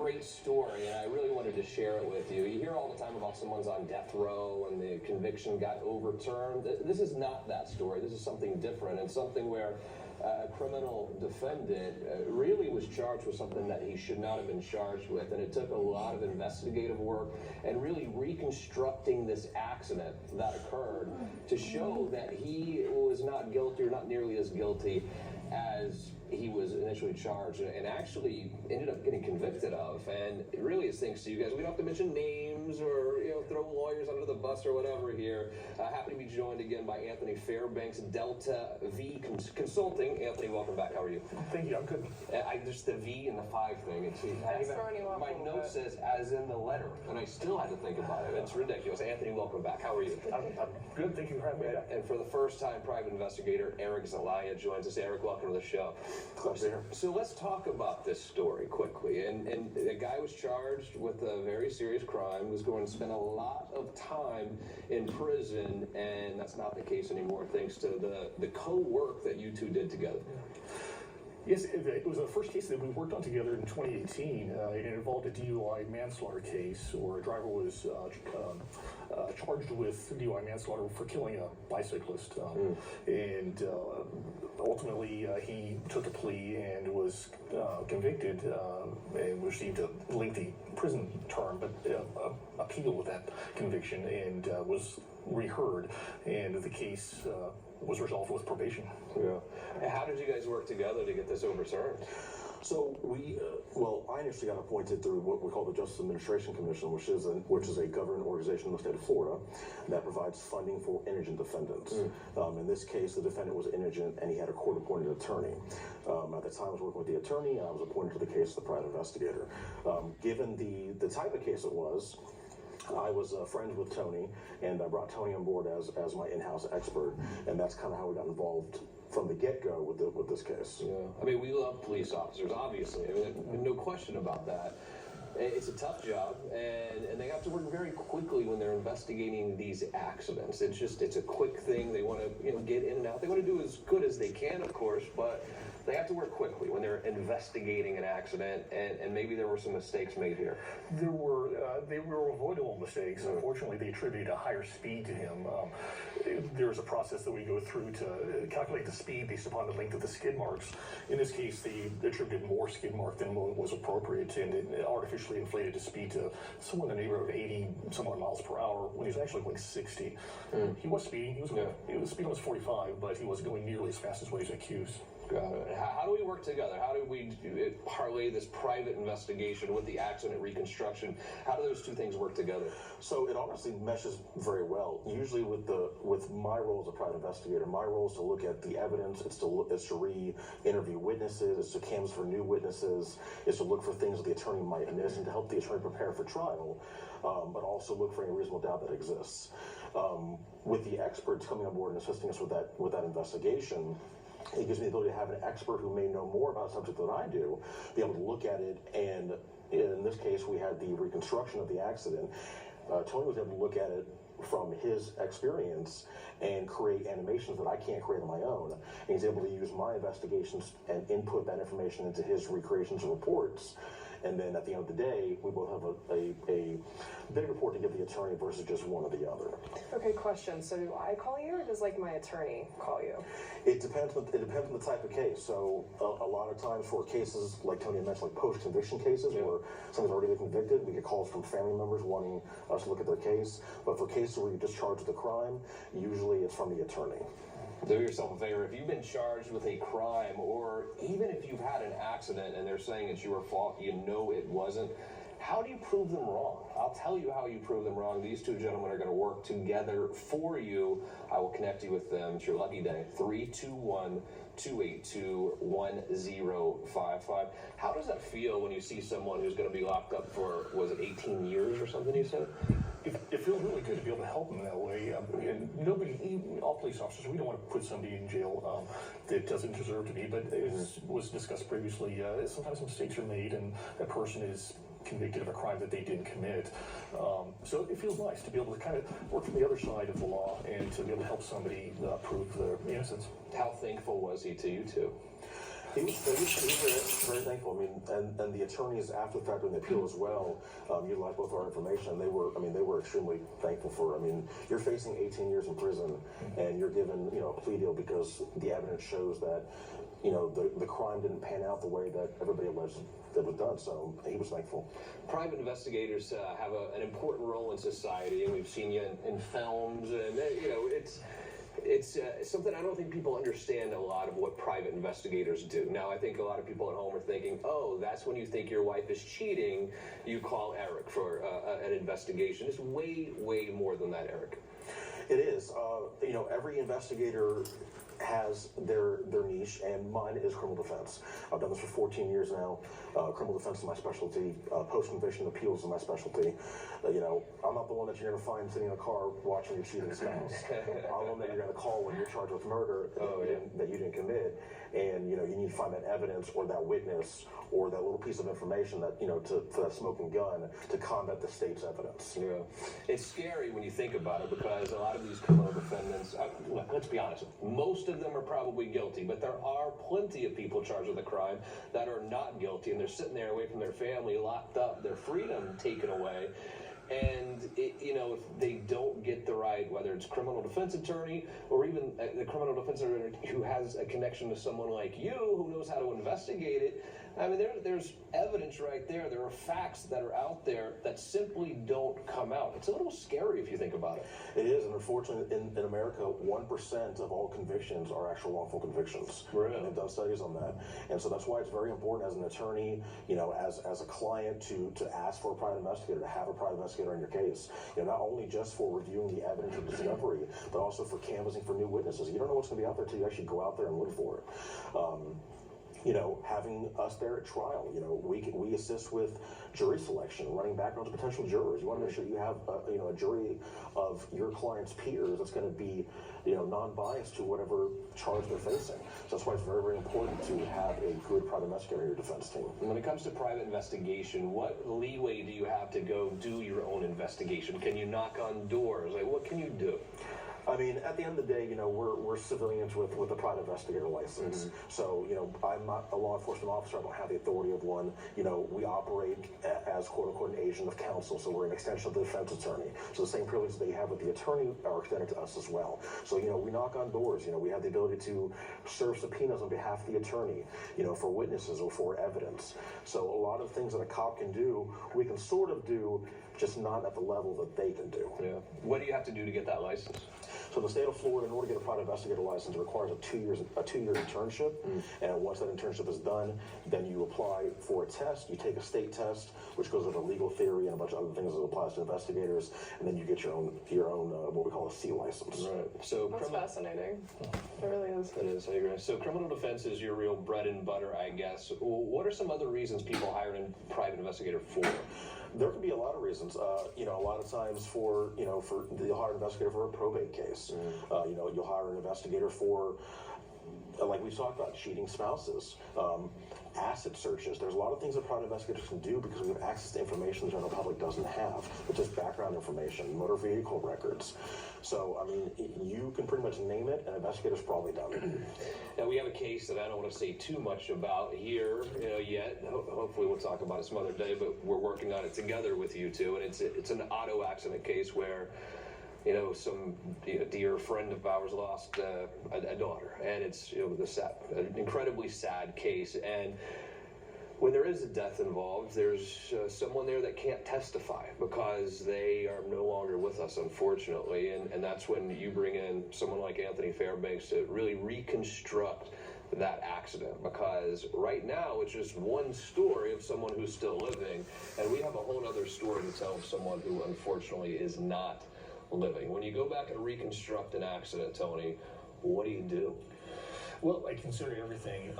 great story, and I really wanted to share it with you. You hear all the time about someone's on death row and the conviction got overturned. This is not that story. This is something different, and something where a criminal defendant really was charged with something that he should not have been charged with, and it took a lot of investigative work and really reconstructing this accident that occurred to show that he was not guilty, or not nearly as guilty as he was initially charged and actually ended up getting convicted of. And it really is thanks to you guys. We don't have to mention names or throw lawyers under the bus or whatever here. Happy to be joined again by Anthony Fairbanks, Delta V Consulting. Anthony, welcome back. How are you? Thank you. I'm good. Just the V and the 5 thing. My note says as in the letter, and I still had to think about it. It's ridiculous. Anthony, welcome back. How are you? I'm good. Thank you for having me back. And for the first time, private investigator Eric Zelaya joins us. Eric, welcome to the show. So let's talk about this story quickly. And a guy was charged with a very serious crime, was going to spend a lot of time in prison, and that's not the case anymore thanks to the co-work that you two did together. Yes, it was the first case that we worked on together in 2018. It involved a DUI manslaughter case where a driver was charged with DUI manslaughter for killing a bicyclist. And ultimately, he took a plea and was convicted and received a lengthy prison term, but appealed that conviction and was reheard. And the case was resolved with probation. Yeah. How did you guys work together to get this overturned? So we, I initially got appointed through what we call the Justice Administration Commission, which is a government organization in the state of Florida that provides funding for indigent defendants. In this case, the defendant was indigent and he had a court-appointed attorney. At the time, I was working with the attorney, and I was appointed to the case as the private investigator. Given the type of case it was, I was friends with Tony, and I brought Tony on board as my in-house expert, and that's kind of how we got involved from the get-go with this case. Yeah, I mean, we love police officers, obviously. I mean, no question about that. It's a tough job, and they have to work very quickly when they're investigating these accidents. It's a quick thing. They want to get in and out. They want to do as good as they can, of course, but they have to work quickly when they're investigating an accident, and maybe there were some mistakes made here. They were avoidable mistakes. Unfortunately, they attributed a higher speed to him. There's a process that we go through to calculate the speed based upon the length of the skid marks. In this case, they attributed more skid mark than was appropriate, and it artificially inflated the speed to somewhere in the neighborhood of 80 somewhat miles per hour when he was actually going 60. He was speeding. His speed was 45, but he wasn't going nearly as fast as what he's accused. Got it. How do we work together? How do we parlay this private investigation with the accident reconstruction? How do those two things work together? So it honestly meshes very well. Usually with my role as a private investigator, my role is to look at the evidence, it's to re-interview witnesses, it's to canvass for new witnesses, it's to look for things that the attorney might have missed and to help the attorney prepare for trial, but also look for any reasonable doubt that exists. With the experts coming on board and assisting us with that investigation, it gives me the ability to have an expert who may know more about a subject than I do, be able to look at it, and in this case, we had the reconstruction of the accident. Tony was able to look at it from his experience and create animations that I can't create on my own. And he's able to use my investigations and input that information into his recreations and reports. And then at the end of the day, we both have a big report to give the attorney versus just one or the other. Okay, question. So do I call you, or does my attorney call you? It depends on the type of case. So a lot of times for cases like Tony mentioned, like post-conviction cases where someone's already been convicted, we get calls from family members wanting us to look at their case. But for cases where you're just charged with a crime, usually it's from the attorney. Do yourself a favor. If you've been charged with a crime, or even if you've had an accident and they're saying it's your fault, you know it wasn't, how do you prove them wrong? I'll tell you how you prove them wrong. These two gentlemen are going to work together for you. I will connect you with them. It's your lucky day. 321-282-1055. How does that feel when you see someone who's going to be locked up for, was it 18 years or something you said? It feels really good to be able to help them that way. And all police officers, we don't want to put somebody in jail that doesn't deserve to be, but as was discussed previously, sometimes mistakes are made and that person is convicted of a crime that they didn't commit. So it feels nice to be able to kind of work from the other side of the law and to be able to help somebody prove their innocence. How thankful was he to you two? He was very thankful. I mean, and the attorneys after the fact when they appeal as well, utilized both our information. They were extremely thankful for. I mean, you're facing 18 years in prison, and you're given a plea deal because the evidence shows that the crime didn't pan out the way that everybody alleged that was done. So he was thankful. Private investigators have an important role in society, and we've seen you in films, and it's something I don't think people understand a lot of what private investigators do. Now, I think a lot of people at home are thinking, oh, that's when you think your wife is cheating, you call Eric for an investigation. It's way, way more than that, Eric. It is. Every investigator has their niche, and mine is criminal defense. I've done this for 14 years now. Criminal defense is my specialty. Post-conviction appeals is my specialty. I'm not the one that you're going to find sitting in a car watching your cheating spouse. I'm the one that you're going to call when you're charged with murder that you didn't commit, and you need to find that evidence or that witness or that little piece of information that for that smoking gun to combat the state's evidence. Yeah, it's scary when you think about it because a lot of these criminal defendants, let's be honest, most of them are probably guilty, but there are plenty of people charged with a crime that are not guilty, and they're sitting there away from their family, locked up, their freedom taken away. And if they don't get the right, whether it's criminal defense attorney or even the criminal defense attorney who has a connection to someone like you who knows how to investigate it, I mean, there's evidence right there. There are facts that are out there that simply don't come out. It's a little scary if you think about it. It is, and unfortunately, in America, 1% of all convictions are actual wrongful convictions. Really? And they've done studies on that. And so that's why it's very important as an attorney, as a client to ask for a private investigator, to have a private investigator in your case. Not only just for reviewing the evidence of discovery, but also for canvassing for new witnesses. You don't know what's going to be out there until you actually go out there and look for it. Having us there at trial, we assist with jury selection, running backgrounds of potential jurors. You want to make sure you have a jury of your client's peers that's going to be non-biased to whatever charge they're facing. So that's why it's very, very important to have a good private investigator in your defense team. When it comes to private investigation, what leeway do you have to go do your own investigation? Can you knock on doors? What can you do? I mean, at the end of the day, we're civilians with a private investigator license. Mm-hmm. So, I'm not a law enforcement officer. I don't have the authority of one. We operate as quote-unquote an agent of counsel. So we're an extension of the defense attorney. So the same privileges that you have with the attorney are extended to us as well. So, we knock on doors. We have the ability to serve subpoenas on behalf of the attorney, for witnesses or for evidence. So a lot of things that a cop can do, we can sort of do, just not at the level that they can do. Yeah. What do you have to do to get that license? So the state of Florida, in order to get a private investigator license, it requires a two-year internship. And once that internship is done, then you apply for a test. You take a state test, which goes over legal theory and a bunch of other things that applies to investigators, and then you get your own what we call a C license. Right. So that's fascinating. It really is. It is. I agree. So criminal defense is your real bread and butter, I guess. What are some other reasons people hire a private investigator for? There can be a lot of reasons. A lot of times you'll hire an investigator for a probate case. You'll hire an investigator for, like we talked about, cheating spouses, asset searches. There's a lot of things that private investigators can do because we have access to information the general public doesn't have, which is background information, motor vehicle records. So, I mean, you can pretty much name it, and an investigator's probably done it. Now, we have a case that I don't want to say too much about here yet. Hopefully we'll talk about it some other day, but we're working on it together with you two, and it's an auto accident case where some dear friend of ours lost a daughter, and it's an incredibly sad case. And when there is a death involved, there's someone there that can't testify because they are no longer with us, unfortunately. And that's when you bring in someone like Anthony Fairbanks to really reconstruct that accident, because right now it's just one story of someone who's still living, and we have a whole other story to tell of someone who unfortunately is not living. When you go back and reconstruct an accident, Tony, what do you do? Well, I consider everything.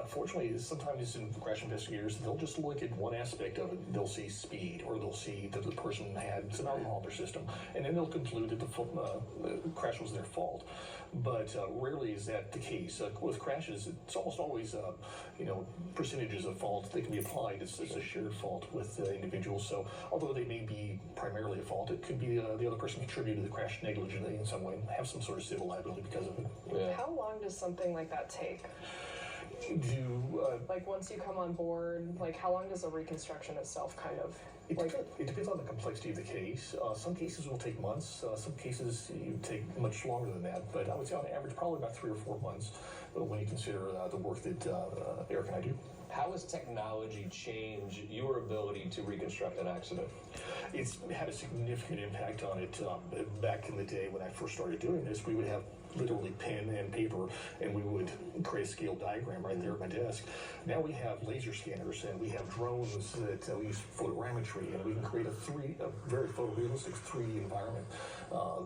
Unfortunately, sometimes in crash investigators, they'll just look at one aspect of it. They'll see speed, or they'll see that the person had some alcohol in their system, and then they'll conclude that the crash was their fault. But rarely is that the case. With crashes, it's almost always, percentages of fault. They can be applied as a shared fault with individuals. So although they may be primarily at fault, it could be the other person contributed to the crash negligently in some way, have some sort of civil liability because of it. Yeah. How long does something like that take? Like once you come on board, like how long does the reconstruction itself kind of It depends on the complexity of the case. Some cases will take months. Some cases you take much longer than that. But I would say on average, probably about 3 or 4 months when you consider the work that Eric and I do. How has technology changed your ability to reconstruct an accident? It's had a significant impact on it. Back in the day when I first started doing this, we would have literally pen and paper, and we would create a scale diagram right there at my desk. Now we have laser scanners, and we have drones that we use photogrammetry, and we can create a very photorealistic 3D environment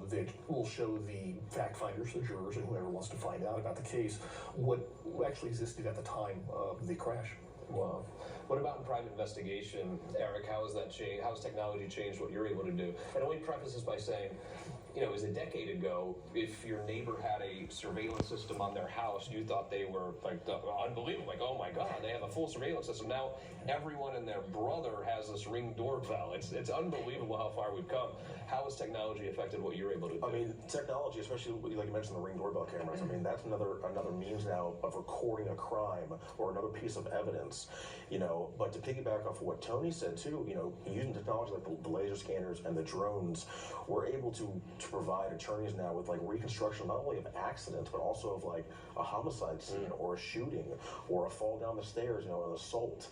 that will show the fact finders, the jurors, and whoever wants to find out about the case what actually existed at the time of the crash. Wow. What about in private investigation, Eric? How has that changed? How has technology changed what you're able to do? And let me preface this by saying, you know, it was a decade ago, if your neighbor had a surveillance system on their house, you thought they were like unbelievable, like, oh my God, they have a full surveillance system. Now everyone and their brother has this Ring doorbell. It's unbelievable how far we've come. How has technology affected what you're able to do? I mean, technology, especially like you mentioned the Ring doorbell cameras. I mean, that's another means now of recording a crime or another piece of evidence. You know, but to piggyback off of what Tony said too, you know, using technology like the laser scanners and the drones, we're able to provide attorneys now with like reconstruction not only of accidents but also of like a homicide scene or a shooting or a fall down the stairs, you know, an assault.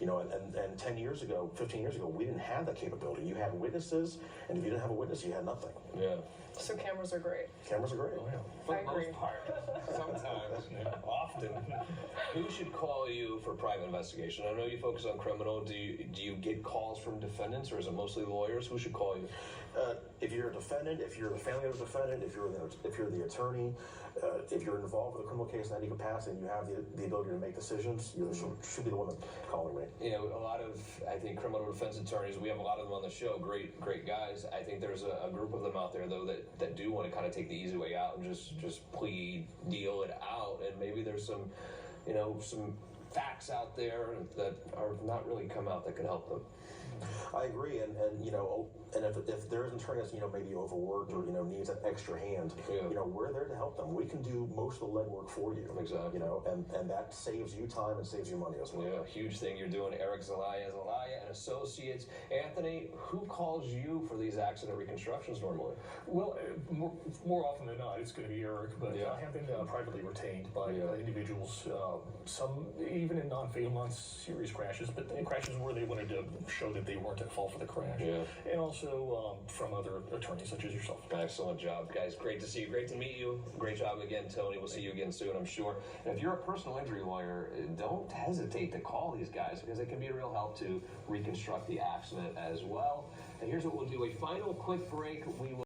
You know, and 10 years ago, 15 years ago, we didn't have that capability. You had witnesses, and if you didn't have a witness, you had nothing. Yeah. So cameras are great. Cameras are great. Oh, yeah. For I the agree. most part. Sometimes. Often. Who should call you for private investigation? I know you focus on criminal. Do you get calls from defendants, or is it mostly lawyers? Who should call you? If you're a defendant, if you're the family of a defendant, if you're the attorney, if you're involved with a criminal case in any capacity, and you have the ability to make decisions, you should be the one calling me. You know, a lot of, I think, criminal defense attorneys, we have a lot of them on the show, great guys. I think there's a group of them out there, though, that do want to kind of take the easy way out and just plead, deal it out. And maybe there's some, you know, some facts out there that are not really come out that can help them. I agree, and you know, and if there is an attorney that's, you know, maybe overworked or, you know, needs an extra hand, you know, we're there to help them. We can do most of the legwork for you. Exactly. You know, and that saves you time and saves you money as well. Yeah, huge thing you're doing, Eric Zelaya and Associates. Anthony, who calls you for these accident reconstructions normally? Well, more often than not, it's going to be Eric, but Yeah. I have been privately retained by individuals, some even in non-fatal, non-serious crashes, but in crashes where they wanted to show that they weren't at fault for the crash. Yeah. And also from other attorneys such as yourself. Excellent job, guys. Great to see you. Great to meet you. Great job again, Tony. We'll see you again soon, I'm sure. And if you're a personal injury lawyer, don't hesitate to call these guys because it can be a real help to reconstruct the accident as well. And here's what we'll do. A final quick break. We will